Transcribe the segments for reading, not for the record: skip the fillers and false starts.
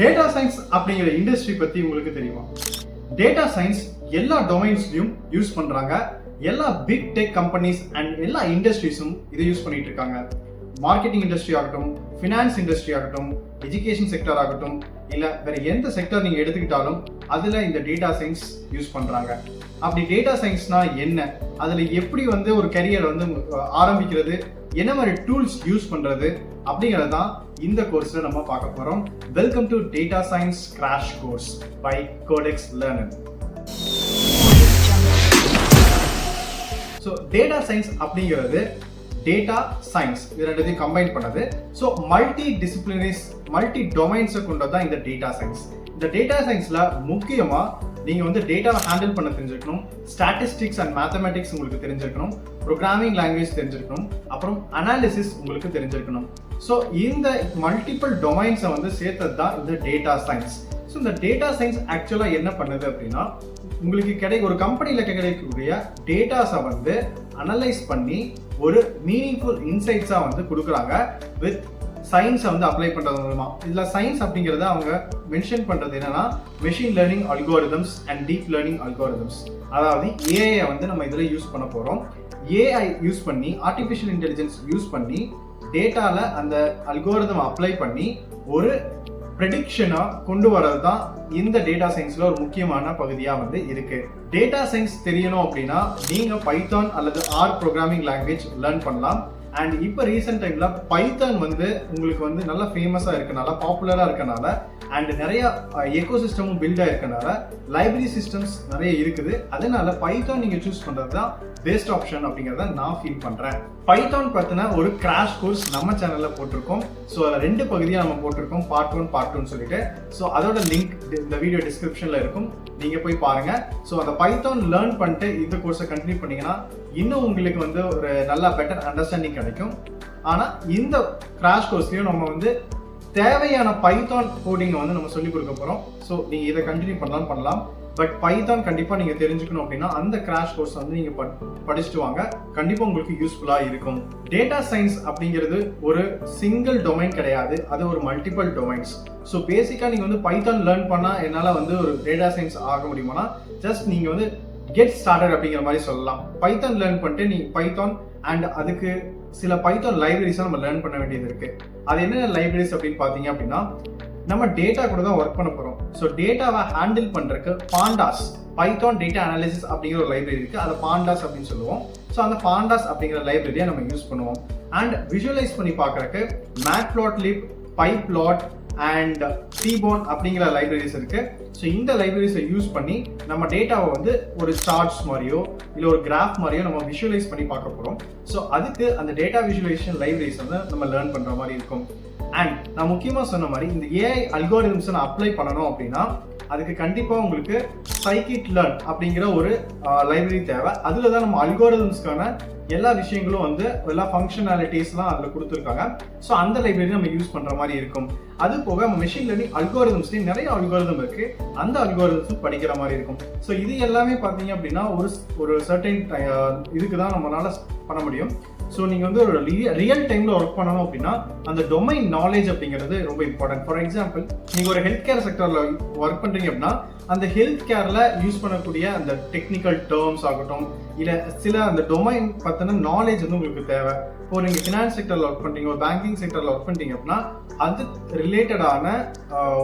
Data science அப்படிங்கிற industry பத்தி உங்களுக்கு தெரியுமா? டேட்டா சயின்ஸ் எல்லா டொமைன்ஸ்லயும் யூஸ் பண்றாங்க. எல்லா பிக் டெக் கம்பெனிஸ் அண்ட் எல்லா இண்டஸ்ட்ரீஸும் இதை யூஸ் பண்ணிட்டு இருக்காங்க. மார்க்கெட்டிங் இண்டஸ்ட்ரி ஆகட்டும், ஃபினான்ஸ் இண்டஸ்ட்ரி ஆகட்டும், எஜுகேஷன் செக்டர் ஆகட்டும், இல்ல வேற எந்த செக்டர் நீங்க எடுத்துக்கிட்டாலும் அதுல இந்த டேட்டா சயின்ஸ் யூஸ் பண்றாங்க. அப்படி டேட்டா சயின்ஸ்னா என்ன, அதுல எப்படி ஒரு கரியர் ஆரம்பிக்கிறது, என்ன மாதிரி டூல்ஸ் யூஸ் பண்றது அப்படிங்கிறது தான் இந்த கோர்ஸ்ல நம்ம பார்க்க போறோம். Welcome to data science crash course by CodexLearnN. So data science அப்படிங்கிறது டேட்டா சயின்ஸ் இது ரெண்டுத்தையும் கம்பைன் பண்ணது. ஸோ மல்டி டிசிப்ளினரிஸ், மல்டி டொமைன்ஸை கொண்டதான் இந்த டேட்டா சயின்ஸ். இந்த டேட்டா சயின்ஸ்ல முக்கியமா நீங்க டேட்டாவை ஹேண்டில் பண்ண தெரிஞ்சிருக்கணும், ஸ்டாட்டிஸ்டிக்ஸ் அண்ட் மேத்தமெட்டிக்ஸ் உங்களுக்கு தெரிஞ்சிருக்கணும், ப்ரோக்ராமிங் லாங்குவேஜ் தெரிஞ்சிருக்கணும், அப்புறம் அனாலிசிஸ் உங்களுக்கு தெரிஞ்சிருக்கணும். ஸோ இந்த மல்டிபிள் டொமைன்ஸை சேர்த்தது தான் இந்த டேட்டா சயின்ஸ். ஸோ இந்த டேட்டா சயின்ஸ் ஆக்சுவலா என்ன பண்ணுது அப்படின்னா, உங்களுக்கு ஒரு கம்பெனில கிடைக்கக்கூடிய டேட்டாஸை அனலைஸ் பண்ணி ஒரு மீனிங்ஃபுல் இன்சைட்ஸா கொடுக்குறாங்க வித் சயின்ஸை அப்ளை பண்றது மூலமா. இதுல சயின்ஸ் அப்படிங்கறத அவங்க மென்ஷன் பண்றது என்னன்னா machine learning algorithms and deep learning algorithms. அதாவது ஏஐ நம்ம இதுல யூஸ் பண்ண போறோம். ஏஐ யூஸ் பண்ணி, ஆர்டிஃபிஷியல் இன்டெலிஜென்ஸ் யூஸ் பண்ணி டேட்டால அந்த அல்கோரிதம் அப்ளை பண்ணி ஒரு ப்ரெடிக்ஷனா கொண்டு வரது தான் இந்த டேட்டா சயின்ஸ்ல ஒரு முக்கியமான பகுதியா இருக்கு. டேட்டா சயின்ஸ் தெரியணும் அப்படின்னா நீங்க பைத்தான் அல்லது ஆர் ப்ரோக்ராமிங் லாங்குவேஜ் லேர்ன் பண்ணலாம். அண்ட் இப்போ ரீசெண்ட் டைம்ல பைத்தான் உங்களுக்கு நல்லா ஃபேமஸா இருக்கனால, பாப்புலரா இருக்கனால, அண்ட் நிறைய எக்கோசிஸ்டமும் பில்ட் ஆயிருக்கனால லைப்ரரி சிஸ்டம்ஸ் நிறைய இருக்குது. அதனால பைத்தான் நீங்க சூஸ் பண்றது தான் பெஸ்ட் ஆப்ஷன் அப்படிங்கறத நான் ஃபீல் பண்றேன். பைத்தான் பத்தின ஒரு கிராஷ் கோர்ஸ் நம்ம சேனல்ல போட்டிருக்கோம். ஸோ அதில் 2 பகுதியாக நம்ம போட்டிருக்கோம், பார்ட் 1 பார்ட் 2 சொல்லிட்டு. ஸோ அதோட லிங்க் இந்த வீடியோ டிஸ்கிரிப்ஷன்ல இருக்கும், நீங்க போய் பாருங்க. ஸோ அந்த பைத்தான் லேர்ன் பண்ணிட்டு இந்த கோர்ஸை கண்டினியூ பண்ணீங்கன்னா இன்னும் உங்களுக்கு ஒரு நல்ல பெட்டர் அண்டர்ஸ்டாண்டிங் கிடைக்கும். ஆனா இந்த கிராஷ் கோர்ஸ்லயும் நம்ம தேவையான பைத்தான் கோடிங்கை நம்ம சொல்லிக் கொடுக்க போறோம். ஸோ நீங்க இதை கண்டினியூ பண்ணலாம். பட் பைத்தான் கண்டிப்பா நீங்க தெரிஞ்சுக்கணும் அப்படின்னா அந்த கிராஷ் கோர்ஸ் நீங்க படிச்சுட்டு வாங்க, கண்டிப்பா உங்களுக்கு யூஸ்ஃபுல்லா இருக்கும். டேட்டா சயின்ஸ் அப்படிங்கிறது ஒரு சிங்கிள் டொமைன் கிடையாது, அது ஒரு மல்டிபிள் டொமைன்ஸ். ஸோ பேசிக்கா நீங்க பைத்தான் லேர்ன் பண்ணா என்னால ஒரு டேட்டா சயின்ஸ் ஆக முடியுமானா, ஜஸ்ட் நீங்க கெட் ஸ்டார்டட் அப்படிங்கிற மாதிரி சொல்லலாம். பைத்தான் லேர்ன் பண்ணிட்டு நீங்க பைத்தான் அண்ட் அதுக்கு சில பைத்தான் லைப்ரரிஸ் நம்ம லேர்ன் பண்ண வேண்டியது இருக்கு. அது என்னென்ன லைப்ரரிஸ் அப்படின்னு பாத்தீங்க அப்படின்னா, நம்ம டேட்டா கூட தான் ஒர்க் பண்ண போறோம். ஸோ டேட்டாவை ஹேண்டில் பண்றதுக்கு பாண்டாஸ், பைத்தான் டேட்டா அனாலிசிஸ் அப்படிங்கிற ஒரு லைப்ரரி இருக்கு, அதை பாண்டாஸ் அப்படின்னு சொல்லுவோம். ஸோ அந்த பாண்டாஸ் அப்படிங்கிற லைப்ரரியை நம்ம யூஸ் பண்ணுவோம். அண்ட் விஷுவலைஸ் பண்ணி பார்க்கறதுக்கு மேட்ப்ளாட்லிப், பைப்ளாட் அண்ட் சீபோன் அப்படிங்கிற லைப்ரரிஸ் இருக்கு. ஸோ இந்த லைப்ரரிஸை யூஸ் பண்ணி நம்ம டேட்டாவை ஒரு சார்ட்ஸ் மாதிரியோ இல்லை ஒரு கிராஃப் மாதிரியோ நம்ம விஷுவலைஸ் பண்ணி பார்க்க போறோம். ஸோ அதுக்கு அந்த டேட்டா விஷுவலைசேஷன் லைப்ரரிஸ் நம்ம லேர்ன் பண்ற மாதிரி இருக்கும். அண்ட் நான் முக்கியமா சொன்ன மாதிரி இந்த ஏஐ அல்கோரிதம்ஸ் நான் அப்ளை பண்ணணும் அப்படின்னா அதுக்கு கண்டிப்பா உங்களுக்கு சைக்கிட் லேர்ன் அப்படிங்கிற ஒரு லைப்ரரி தேவை. அதுல தான் நம்ம அல்கோரிதம்ஸ்க்கான எல்லா விஷயங்களும் எல்லா ஃபங்க்ஷனாலிட்டிஸ்லாம் அதில் கொடுத்துருக்காங்க. ஸோ அந்த லைப்ரரி நம்ம யூஸ் பண்ற மாதிரி இருக்கும். அது போக நம்ம மெஷின் லேர்னிங் அல்கோரிதம்ஸ்லேயும் நிறைய அல்கோரிதம் இருக்கு, அந்த அல்கோரிதம்ஸும் படிக்கிற மாதிரி இருக்கும். ஸோ இது எல்லாமே பார்த்தீங்க அப்படின்னா ஒரு சர்டைன் இதுக்கு தான் நம்மளால பண்ண முடியும். ஸோ நீங்கள் ஒரு ரியல் டைம்ல ஒர்க் பண்ணணும் அப்படின்னா அந்த டொமைன் நாலேஜ் அப்படிங்கிறது ரொம்ப இம்பார்ட்டன்ட். ஃபார் எக்ஸாம்பிள், நீங்கள் ஒரு ஹெல்த் கேர் செக்டர்ல ஒர்க் பண்றீங்க அப்படின்னா அந்த ஹெல்த் கேர்ல யூஸ் பண்ணக்கூடிய அந்த டெக்னிக்கல் டேர்ம்ஸ் ஆகட்டும், இல்லை சில அந்த டொமைன் பத்தின நாலேஜ் உங்களுக்கு தேவை. இப்போ நீங்க ஃபினான்ஸ் செக்டர்ல ஒர்க் பண்றீங்க, ஒரு பேங்கிங் செக்டர்ல ஒர்க் பண்றீங்க அப்படின்னா அது ரிலேட்டடான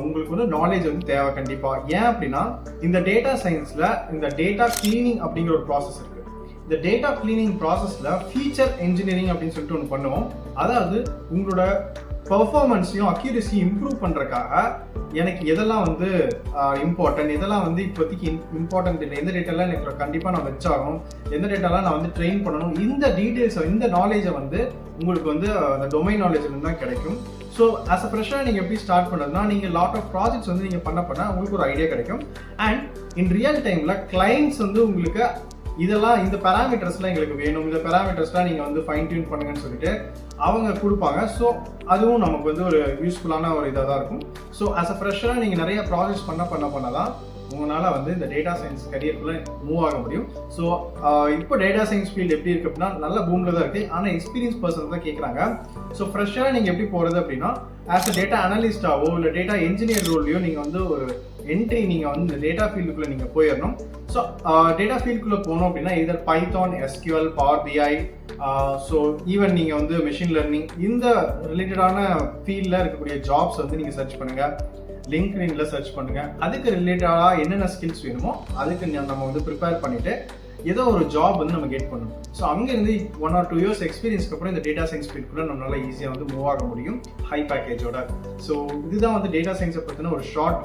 உங்களுக்கு நாலேஜ் தேவை கண்டிப்பா. ஏன் அப்படின்னா இந்த டேட்டா சயின்ஸ்ல இந்த டேட்டா கிளீனிங் அப்படிங்கிற ஒரு ப்ராசஸ் இருக்கு. இந்த டேட்டா கிளீனிங் ப்ராசஸ்ல ஃபீச்சர் என்ஜினியரிங் அப்படின்னு சொல்லிட்டு ஒன்று பண்ணுவோம். அதாவது உங்களோட பெர்ஃபார்மன்ஸையும் அக்யூரஸியும் இம்ப்ரூவ் பண்றதுக்காக எனக்கு எதெல்லாம் இம்பார்ட்டன்ட், எதெல்லாம் இப்போதைக்கு இம்பார்ட்டன்ட் இல்லை, எந்த டேட்டாலாம் எனக்கு கண்டிப்பாக நான் வச்சாகணும், எந்த டேட்டாலாம் நான் ட்ரெயின் பண்ணணும், இந்த டீட்டெயில்ஸ் இந்த நாலேஜை உங்களுக்கு அந்த டொமைன் நாலேஜ்ல தான் கிடைக்கும். ஸோ ஆஸ் அ ஃப்ரெஷராக நீங்கள் எப்படி ஸ்டார்ட் பண்ணுறதுனா, நீங்கள் லாட் ஆஃப் ப்ராஜெக்ட்ஸ் நீங்கள் பண்ண உங்களுக்கு ஒரு ஐடியா கிடைக்கும். அண்ட் இன் ரியல் டைமில் கிளைண்ட்ஸ் உங்களுக்கு இதெல்லாம் இந்த பேராமீட்டர்ஸ்லாம் எங்களுக்கு வேணும், இந்த பேராமீட்டர்ஸ்லாம் நீங்கள் ஃபைன் டியூன் பண்ணுங்கன்னு சொல்லிட்டு அவங்க கொடுப்பாங்க. ஸோ அதுவும் நமக்கு ஒரு யூஸ்ஃபுல்லான ஒரு இதாக தான் இருக்கும். ஸோ ஆஸ் அ ஃப்ரெஷராக நீங்கள் நிறைய ப்ராஜெக்ட்ஸ் பண்ண தான் உங்களால் இந்த டேட்டா சயின்ஸ் கரியருக்குள்ள மூவ் ஆக முடியும். ஸோ இப்போ டேட்டா சயின்ஸ் ஃபீல்டு எப்படி இருக்கு அப்படின்னா நல்ல பூமில் தான் இருக்குது, ஆனால் எக்ஸ்பீரியன்ஸ் பர்சன் தான் கேட்குறாங்க. ஸோ ஃப்ரெஷ்ஷாக நீங்கள் எப்படி போகிறது அப்படின்னா ஆஸ் அ டேட்டா அனலிஸ்டாவோ இல்லை டேட்டா என்ஜினியர் ரோல்லையோ நீங்கள் வந்து ஒரு என்ட்ரி நீங்கள் வந்து இந்த டேட்டா ஃபீல்டுக்குள்ளே நீங்கள் போயிடணும். ஸோ டேட்டா ஃபீல்டுக்குள்ளே போனோம் அப்படின்னா இதர் பைத்தான், எஸ்கியூஎல், பவர் பிஐ, ஸோ ஈவன் நீங்கள் வந்து மெஷின் லேர்னிங் இந்த ரிலேட்டடான ஃபீல்டில் இருக்கக்கூடிய ஜாப்ஸ் வந்து நீங்கள் சர்ச் பண்ணுங்கள். லிங்க்டின்ல சர்ச் பண்ணுங்கள். அதுக்கு ரிலேட்டடாக என்னென்ன ஸ்கில்ஸ் வேணுமோ அதுக்கு நம்ம வந்து ப்ரிப்பேர் பண்ணிவிட்டு ஏதோ ஒரு ஜாப் வந்து நம்ம கெட் பண்ணணும். ஸோ அங்கேருந்து 1 or 2 years எக்ஸ்பீரியன்ஸ்க்கு அப்புறம் இந்த டேட்டா சயின்ஸ் ஃபீல்டுக்குள்ள நம்மளால ஈஸியாக வந்து மூவ் ஆக முடியும் ஹை பேக்கேஜோட. ஸோ இதுதான் வந்து டேட்டா சயின்ஸை பற்றின ஒரு ஷார்ட்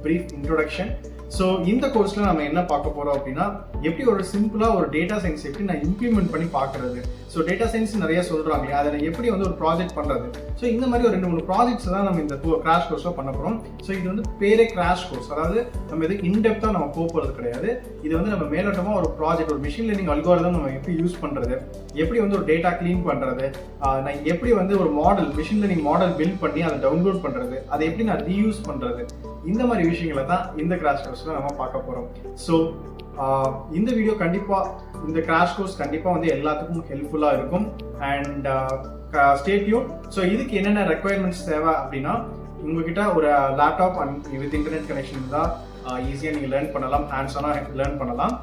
ப்ரீஃப் இன்ட்ரோடக்ஷன். ஸோ இந்த கோர்ஸில் நம்ம என்ன பார்க்க போகிறோம் அப்படின்னா எப்படி ஒரு சிம்பிளாக ஒரு டேட்டா சயின்ஸ் எப்படி நான் இம்ப்ளிமெண்ட் பண்ணி பார்க்குறது. ஸோ டேட்டா சயின்ஸ் நிறைய சொல்கிறாங்க, அதை நான் எப்படி வந்து ஒரு ப்ராஜெக்ட் பண்ணுறது. ஸோ இந்த மாதிரி ஒரு 2-3 ப்ராஜெக்ட்ஸ் தான் நம்ம இந்த கிராஷ் கோர்ஸாக பண்ண போகிறோம். ஸோ இது வந்து பேரே கிராஷ் கோர்ஸ், அதாவது நம்ம இது இன்டெப்த்தாக நம்ம போகிறது கிடையாது. இது வந்து நம்ம மேலோட்டமாக ஒரு ப்ராஜெக்ட், ஒரு மிஷின் லேர்னிங் அல்காரிதம் நம்ம எப்படி யூஸ் பண்ணுறது, எப்படி வந்து ஒரு டேட்டா க்ளீன் பண்ணுறது, நான் எப்படி வந்து ஒரு model machine learning model build பண்ணி அதை டவுன்லோட் பண்ணுறது, அதை எப்படி நான் ரீயூஸ் பண்ணுறது, இந்த மாதிரி விஷயங்களை தான் இந்த கிராஷ் கோர்ஸில் நம்ம பார்க்க போகிறோம். ஸோ இந்த வீடியோ கண்டிப்பாக, இந்த கிராஷ் கோர்ஸ் கண்டிப்பாக வந்து எல்லாத்துக்கும் ஹெல்ப்ஃபுல்லாக இருக்கும். And stay tune. ஸோ இதுக்கு என்னென்ன ரெக்குயர்மெண்ட்ஸ் தேவை அப்படின்னா, உங்ககிட்ட ஒரு laptop and with internet connection இருந்தால் ஈஸியாக நீங்கள் லேர்ன் பண்ணலாம், ஹேண்ட்ஸானாக லேர்ன் பண்ணலாம்.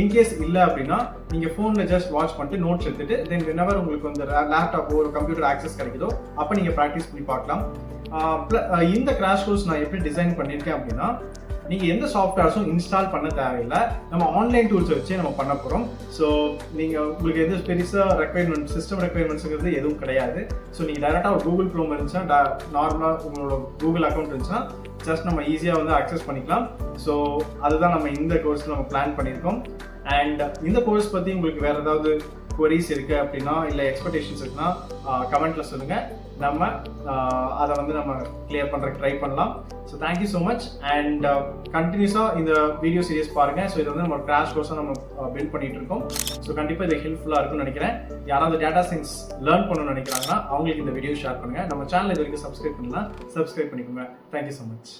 இன்கேஸ் இல்லை அப்படின்னா நீங்கள் ஃபோனில் ஜஸ்ட் வாட்ச் பண்ணிட்டு நோட்ஸ் எடுத்துட்டு தென் whenever உங்களுக்கு வந்து லேப்டாப்போ ஒரு கம்ப்யூட்டர் ஆக்சஸ் கிடைக்குதோ அப்போ நீங்கள் ப்ராக்டிஸ் பண்ணி பார்க்கலாம். இந்த கிராஷ் கோர்ஸ் நான் எப்படி டிசைன் பண்ணியிருக்கேன் அப்படின்னா, நீங்கள் எந்த சாஃப்ட்வேர்ஸும் இன்ஸ்டால் பண்ண தேவையில்லை, நம்ம ஆன்லைன் டூல்ஸை வச்சு நம்ம பண்ண போகிறோம். ஸோ நீங்கள் உங்களுக்கு எது பெருசாக ரெக்குயர்மெண்ட், சிஸ்டம் ரெக்குயர்மெண்ட்ஸுங்கிறது எதுவும் கிடையாது. ஸோ நீங்கள் டேரெக்டாக ஒரு கூகுள் க்ரோம் இருந்துச்சுன்னா, நார்மலாக உங்களோட கூகுள் அக்கௌண்ட் இருந்துச்சுன்னா ஜஸ்ட் நம்ம ஈஸியாக வந்து அக்சஸ் பண்ணிக்கலாம். ஸோ அதுதான் நம்ம இந்த கோர்ஸில் நம்ம பிளான் பண்ணியிருக்கோம். அண்ட் இந்த கோர்ஸ் பற்றி உங்களுக்கு வேறு ஏதாவது queries இருக்குது அப்படின்னா, இல்லை எக்ஸ்பெக்டேஷன்ஸ் இருக்குன்னா கமெண்ட்டில் சொல்லுங்கள். நம்ம அதை வந்து நம்ம கிளியர் பண்ணுறதுக்கு ட்ரை பண்ணலாம். So thank you so much. And கண்டினியூஸாக இந்த வீடியோ சீரிஸ் பாருங்கள். ஸோ இது வந்து நம்ம கிராஷ் கோர்ஸாக நம்ம பில்ட் பண்ணிட்டு இருக்கோம். ஸோ கண்டிப்பாக இது ஹெல்ப்ஃபுல்லாக இருக்கும்னு நினைக்கிறேன். யாராவது டேட்டா சயின்ஸ் லேர்ன் பண்ணணும்னு நினைக்கிறாங்கன்னா அவங்களுக்கு இந்த வீடியோ ஷேர் பண்ணுங்கள். நம்ம சேனல் இது வரைக்கும் சப்ஸ்கிரைப் பண்ணலாம், சப்ஸ்கிரைப் பண்ணிக்கோங்க. Thank you so much.